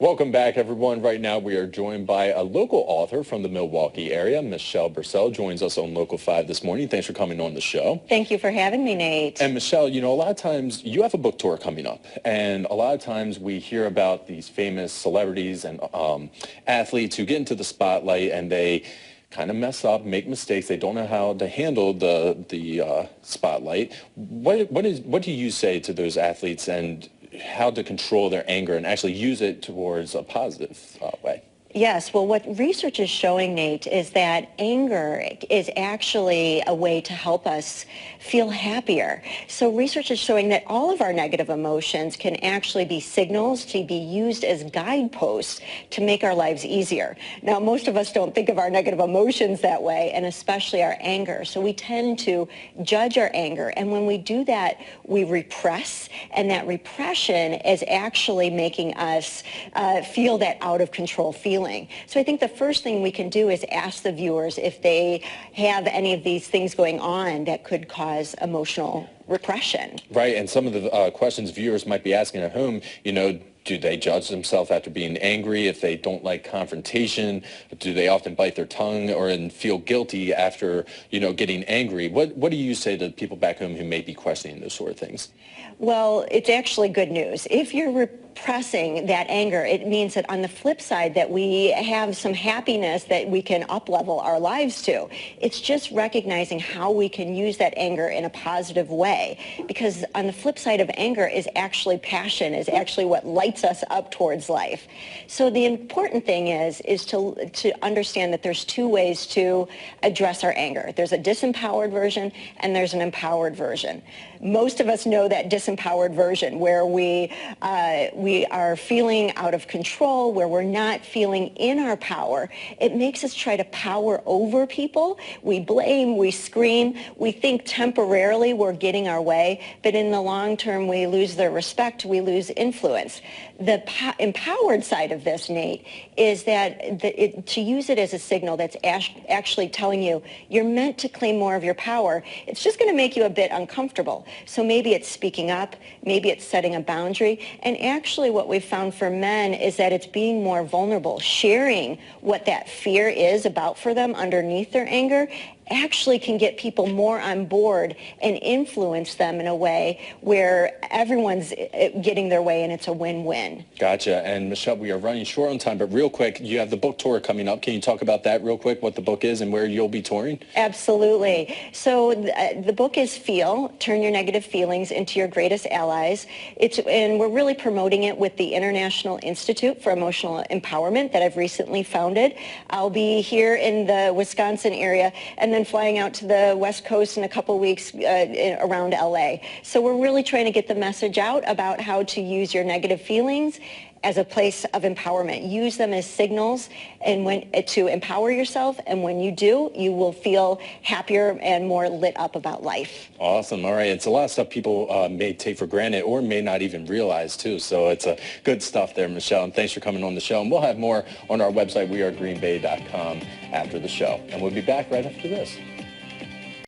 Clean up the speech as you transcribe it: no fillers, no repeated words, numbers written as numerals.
Welcome back, everyone. Right now, we are joined by a local author from the Milwaukee area. Michelle Bersell joins us on Local 5 this morning. Thanks for coming on the show. Thank you for having me, Nate. And Michelle, you know, a lot of times you have a book tour coming up, and a lot of times we hear about these famous celebrities and athletes who get into the spotlight and they kind of mess up, make mistakes. They don't know how to handle the spotlight. What do you say to those athletes and how to control their anger and actually use it towards a positive way? Yes, well, what research is showing, Nate, is that anger is actually a way to help us feel happier. So research is showing that all of our negative emotions can actually be signals to be used as guideposts to make our lives easier. Now, most of us don't think of our negative emotions that way, and especially our anger. So we tend to judge our anger, and when we do that, we repress, and that repression is actually making us feel that out of control feeling. So I think the first thing we can do is ask the viewers if they have any of these things going on that could cause emotional repression. Right, and some of the questions viewers might be asking at home, you know, do they judge themselves after being angry if they don't like confrontation? Do they often bite their tongue or feel guilty after, you know, getting angry? What do you say to people back home who may be questioning those sort of things? Well, it's actually good news. If you're repressing that anger, it means that on the flip side that we have some happiness that we can up-level our lives to. It's just recognizing how we can use that anger in a positive way, because on the flip side of anger is actually passion, is actually what lights us up towards life. So the important thing is to understand that there's two ways to address our anger. There's a disempowered version and there's an empowered version. Most of us know that disempowered version where we are feeling out of control, where we're not feeling in our power. It makes us try to power over people. We blame, we scream, we think temporarily we're getting our way, but in the long term we lose their respect, we lose influence. The empowered side of this, Nate, is that to use it as a signal that's actually telling you you're meant to claim more of your power. It's just going to make you a bit uncomfortable. So maybe it's speaking up, maybe it's setting a boundary, and actually what we've found for men is that it's being more vulnerable, sharing what that fear is about for them underneath their anger actually can get people more on board and influence them in a way where everyone's getting their way and it's a win-win. Gotcha. And Michelle, we are running short on time, but real quick, you have the book tour coming up. Can you talk about that real quick, what the book is and where you'll be touring? Absolutely. So the book is F.E.E.L, Turn Your Negative Feelings into Your Greatest Allies. And we're really promoting it with the International Institute for Emotional Empowerment that I've recently founded. I'll be here in the Wisconsin area and then flying out to the West Coast in a couple weeks around LA. So we're really trying to get the message out about how to use your negative feelings as a place of empowerment. Use them as signals and to empower yourself, and when you do, you will feel happier and more lit up about life. Awesome. All right. It's a lot of stuff people may take for granted or may not even realize too. So it's good stuff there, Michelle, and thanks for coming on the show. And we'll have more on our website, wearegreenbay.com, after the show. And we'll be back right after this.